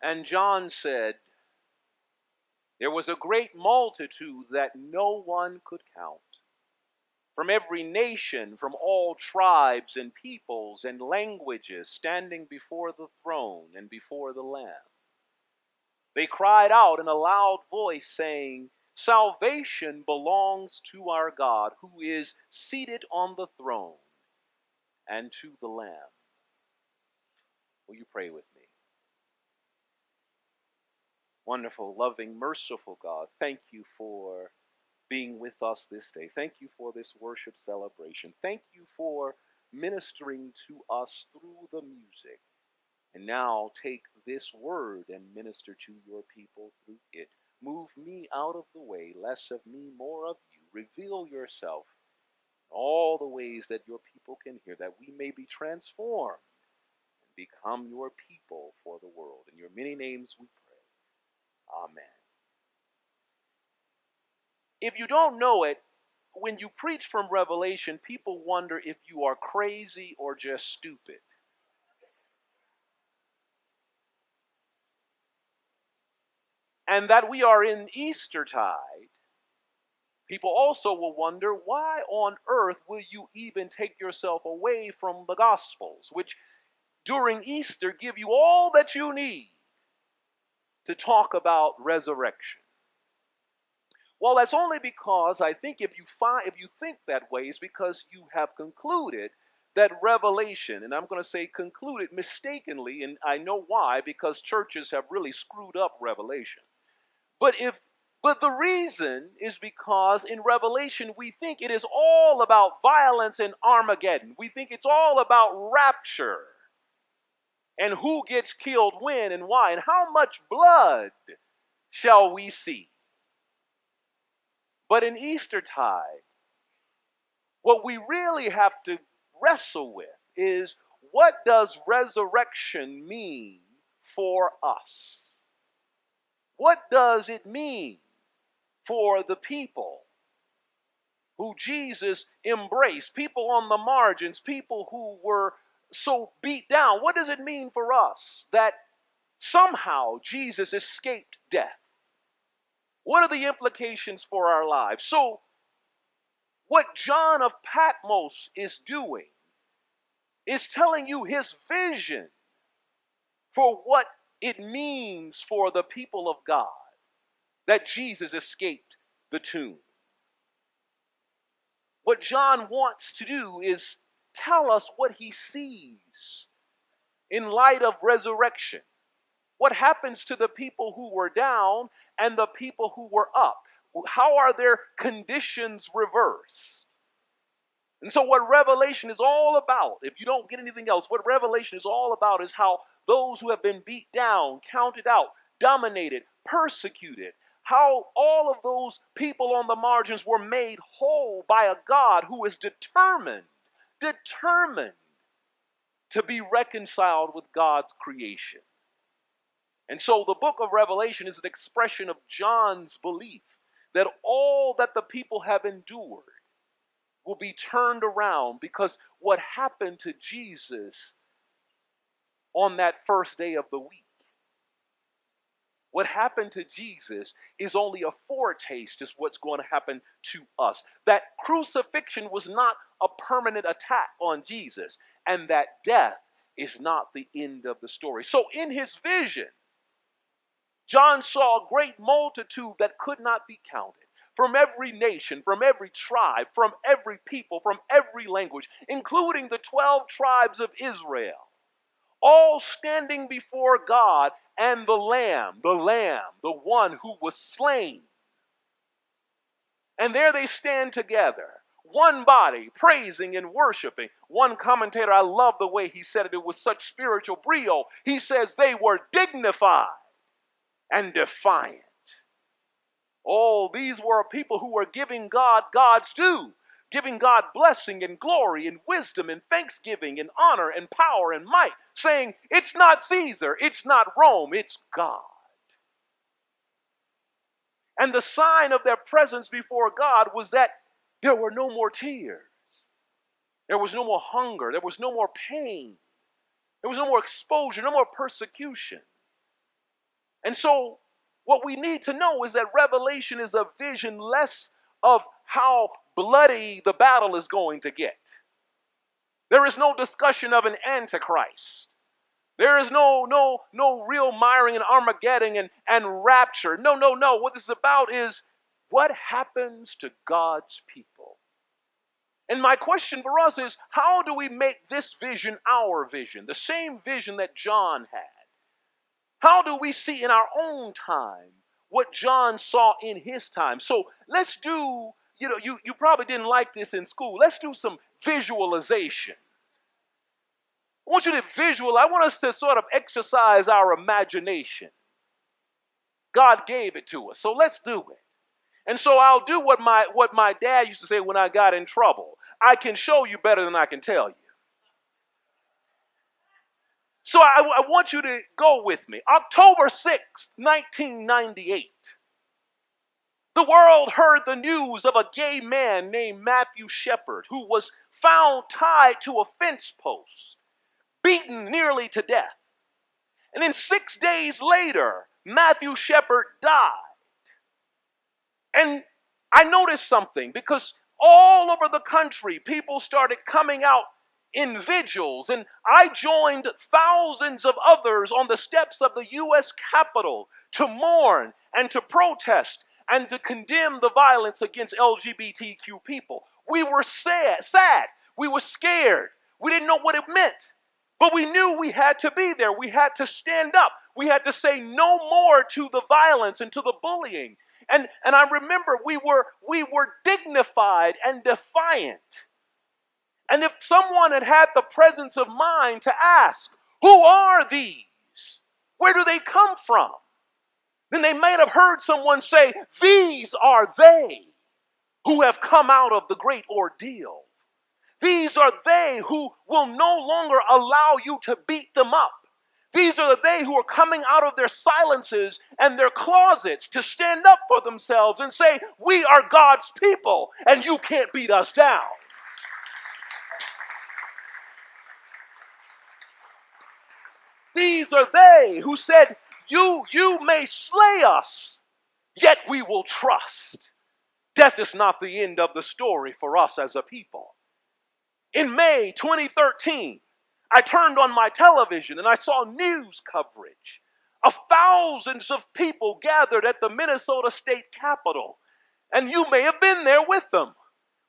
And John said, there was a great multitude that no one could count, from every nation, from all tribes and peoples and languages, standing before the throne and before the Lamb. They cried out in a loud voice, saying, salvation belongs to our God, who is seated on the throne, and to the Lamb. Will you pray with me? Wonderful, loving, merciful God, thank you for being with us this day. Thank you for this worship celebration. Thank you for ministering to us through the music. And now take this word and minister to your people through it. Move me out of the way, less of me, more of you. Reveal yourself in all the ways that your people can hear, that we may be transformed and become your people for the world. In your many names we pray. Amen. If you don't know it, when you preach from Revelation, people wonder if you are crazy or just stupid. And that we are in Eastertide, people also will wonder, why on earth will you even take yourself away from the Gospels, which during Easter give you all that you need to talk about resurrection? Well, that's only because I think if you think that way, it's because you have concluded that Revelation, and I'm going to say concluded mistakenly, and I know why, because churches have really screwed up Revelation. But the reason is because in Revelation we think it is all about violence and Armageddon. We think it's all about rapture and who gets killed when and why and how much blood shall we see. But in Eastertide, what we really have to wrestle with is, what does resurrection mean for us? What does it mean for the people who Jesus embraced, people on the margins, people who were so beat down? What does it mean for us that somehow Jesus escaped death? What are the implications for our lives? So, what John of Patmos is doing is telling you his vision for what it means for the people of God that Jesus escaped the tomb. What John wants to do is tell us what he sees in light of resurrection. What happens to the people who were down and the people who were up? How are their conditions reversed? And so what Revelation is all about, if you don't get anything else, what Revelation is all about is how those who have been beat down, counted out, dominated, persecuted, how all of those people on the margins were made whole by a God who is determined to be reconciled with God's creation. And so the book of Revelation is an expression of John's belief that all that the people have endured will be turned around, because what happened to Jesus on that first day of the week, what happened to Jesus is only a foretaste of what's going to happen to us. That crucifixion was not a permanent attack on Jesus, and that death is not the end of the story. So in his vision, John saw a great multitude that could not be counted, from every nation, from every tribe, from every people, from every language, including the 12 tribes of Israel, all standing before God and the Lamb, the one who was slain. And there they stand together, one body, praising and worshiping. One commentator, I love the way he said it, it was such spiritual brio. He says they were dignified and defiant. Oh, these were people who were giving God God's due, giving God blessing and glory and wisdom and thanksgiving and honor and power and might, saying, it's not Caesar, it's not Rome, it's God. And the sign of their presence before God was that there were no more tears. There was no more hunger. There was no more pain. There was no more exposure, no more persecution. And so what we need to know is that Revelation is a vision less of how bloody the battle is going to get. There is no discussion of an antichrist. There is no real miring and Armageddon and rapture. No. What this is about is what happens to God's people. And my question for us is, how do we make this vision our vision? The same vision that John had. How do we see in our own time what John saw in his time? So let's do, you probably didn't like this in school. Let's do some visualization. I want you to I want us to sort of exercise our imagination. God gave it to us, so let's do it. And so I'll do what my dad used to say when I got in trouble. I can show you better than I can tell you. So I want you to go with me. October 6th, 1998. The world heard the news of a gay man named Matthew Shepard who was found tied to a fence post, beaten nearly to death. And then 6 days later, Matthew Shepard died. And I noticed something because all over the country, people started coming out in vigils, and I joined thousands of others on the steps of the U.S. Capitol to mourn and to protest and to condemn the violence against LGBTQ people. We were sad. We were scared. We didn't know what it meant, but we knew we had to be there. We had to stand up. We had to say no more to the violence and to the bullying. And I remember we were dignified and defiant. And if someone had the presence of mind to ask, who are these? Where do they come from? Then they might have heard someone say, these are they who have come out of the great ordeal. These are they who will no longer allow you to beat them up. These are they who are coming out of their silences and their closets to stand up for themselves and say, we are God's people and you can't beat us down. These are they who said, you may slay us, yet we will trust. Death is not the end of the story for us as a people. In May 2013, I turned on my television and I saw news coverage of thousands of people gathered at the Minnesota State Capitol. And you may have been there with them.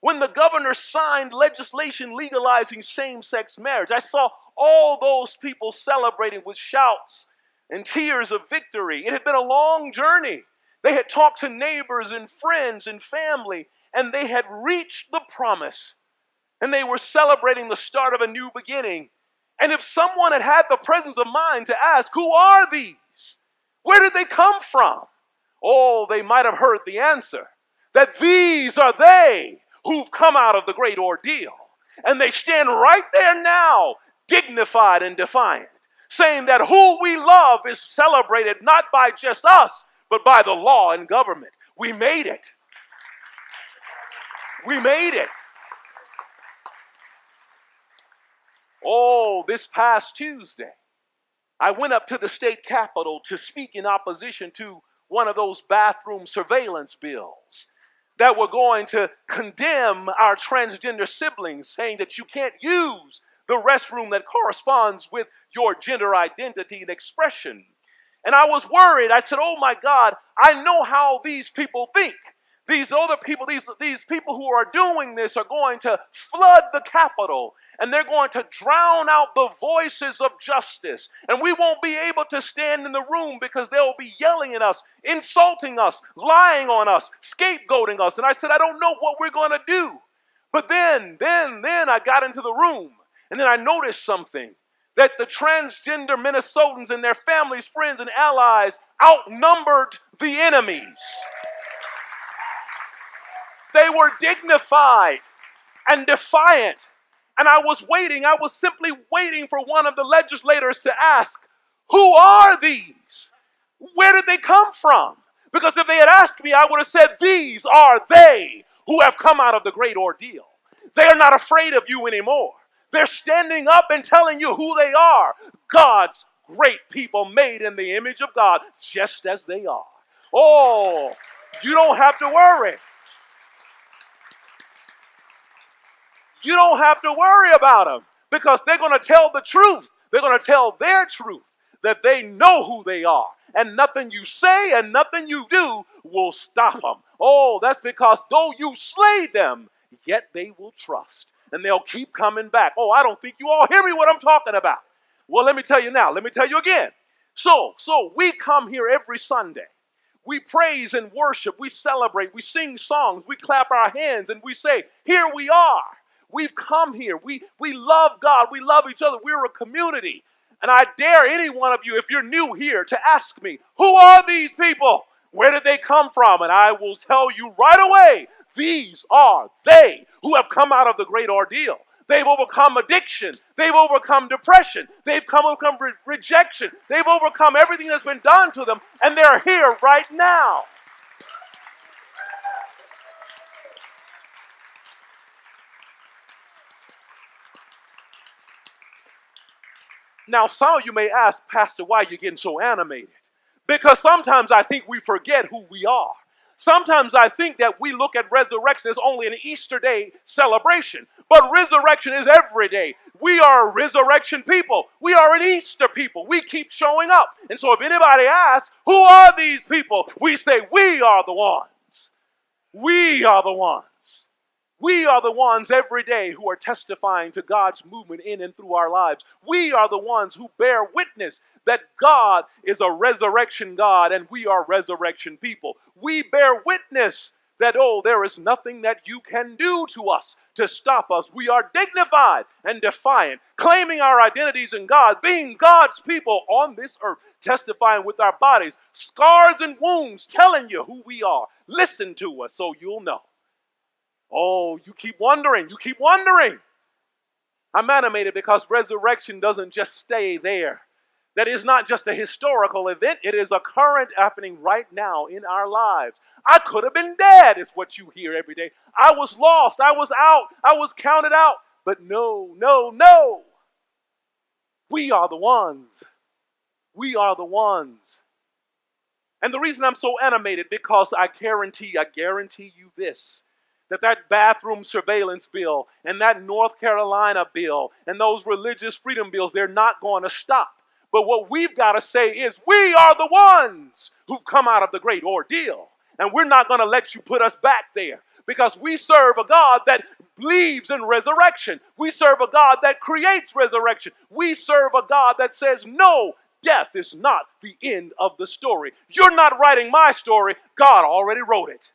When the governor signed legislation legalizing same-sex marriage, I saw all those people celebrating with shouts and tears of victory. It had been a long journey. They had talked to neighbors and friends and family, and they had reached the promise. And they were celebrating the start of a new beginning. And if someone had the presence of mind to ask, who are these? Where did they come from? Oh, they might have heard the answer, that these are they who've come out of the great ordeal. And they stand right there now, dignified and defiant, saying that who we love is celebrated not by just us, but by the law and government. We made it. We made it. Oh, this past Tuesday, I went up to the state capitol to speak in opposition to one of those bathroom surveillance bills that were going to condemn our transgender siblings, saying that you can't use the restroom that corresponds with your gender identity and expression. And I was worried. I said, oh my God, I know how these people think. These other people, these people who are doing this are going to flood the Capitol, and they're going to drown out the voices of justice. And we won't be able to stand in the room because they'll be yelling at us, insulting us, lying on us, scapegoating us. And I said, I don't know what we're going to do. But then I got into the room, and then I noticed something, that the transgender Minnesotans and their families, friends, and allies outnumbered the enemies. They were dignified and defiant. And I was simply waiting for one of the legislators to ask, who are these? Where did they come from? Because if they had asked me, I would have said, these are they who have come out of the great ordeal. They are not afraid of you anymore. They're standing up and telling you who they are, God's great people made in the image of God, just as they are. Oh, you don't have to worry. You don't have to worry about them because they're going to tell the truth. They're going to tell their truth, that they know who they are. And nothing you say and nothing you do will stop them. Oh, that's because though you slay them, yet they will trust. And they'll keep coming back. Oh, I don't think you all hear me what I'm talking about. Well, let me tell you now. Let me tell you again. So we come here every Sunday. We praise and worship. We celebrate. We sing songs. We clap our hands and we say, here we are. We've come here. We love God. We love each other. We're a community. And I dare any one of you, if you're new here, to ask me, who are these people? Where did they come from? And I will tell you right away, these are they who have come out of the great ordeal. They've overcome addiction. They've overcome depression. They've overcome rejection. They've overcome everything that's been done to them. And they're here right now. Now, some of you may ask, Pastor, why are you getting so animated? Because sometimes I think we forget who we are. Sometimes I think that we look at resurrection as only an Easter Day celebration. But resurrection is every day. We are a resurrection people. We are an Easter people. We keep showing up. And so if anybody asks, who are these people? We say, we are the ones. We are the ones. We are the ones every day who are testifying to God's movement in and through our lives. We are the ones who bear witness that God is a resurrection God and we are resurrection people. We bear witness that, there is nothing that you can do to us to stop us. We are dignified and defiant, claiming our identities in God, being God's people on this earth, testifying with our bodies, scars and wounds, telling you who we are. Listen to us so you'll know. Oh, you keep wondering. You keep wondering. I'm animated because resurrection doesn't just stay there. That is not just a historical event. It is a current happening right now in our lives. I could have been dead is what you hear every day. I was lost. I was out. I was counted out. But no. We are the ones. We are the ones. And the reason I'm so animated because I guarantee you this. That bathroom surveillance bill and that North Carolina bill and those religious freedom bills, they're not going to stop. But what we've got to say is we are the ones who've come out of the great ordeal. And we're not going to let you put us back there because we serve a God that believes in resurrection. We serve a God that creates resurrection. We serve a God that says, no, death is not the end of the story. You're not writing my story. God already wrote it.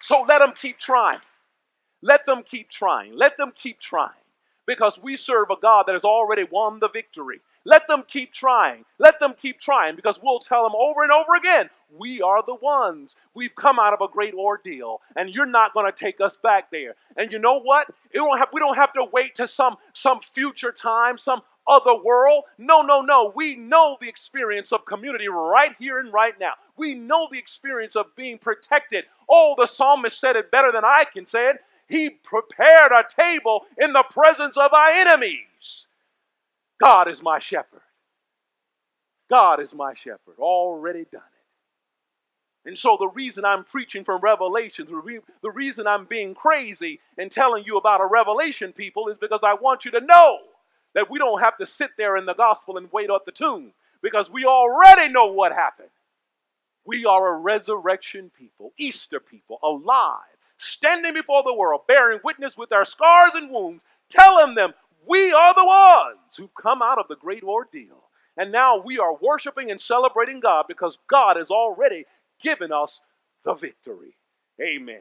So let them keep trying. Let them keep trying. Let them keep trying. Because we serve a God that has already won the victory. Let them keep trying. Let them keep trying because we'll tell them over and over again, we are the ones. We've come out of a great ordeal and you're not going to take us back there. And you know what? We don't have to wait to some future time, some other world. No. We know the experience of community right here and right now. We know the experience of being protected. Oh, the psalmist said it better than I can say it. He prepared a table in the presence of our enemies. God is my shepherd. God is my shepherd. Already done it. And so the reason I'm preaching from Revelations, the reason I'm being crazy and telling you about a revelation, people, is because I want you to know that we don't have to sit there in the gospel and wait at the tomb because we already know what happened. We are a resurrection people, Easter people, alive, standing before the world, bearing witness with our scars and wounds, telling them we are the ones who've come out of the great ordeal. And now we are worshiping and celebrating God because God has already given us the victory. Amen.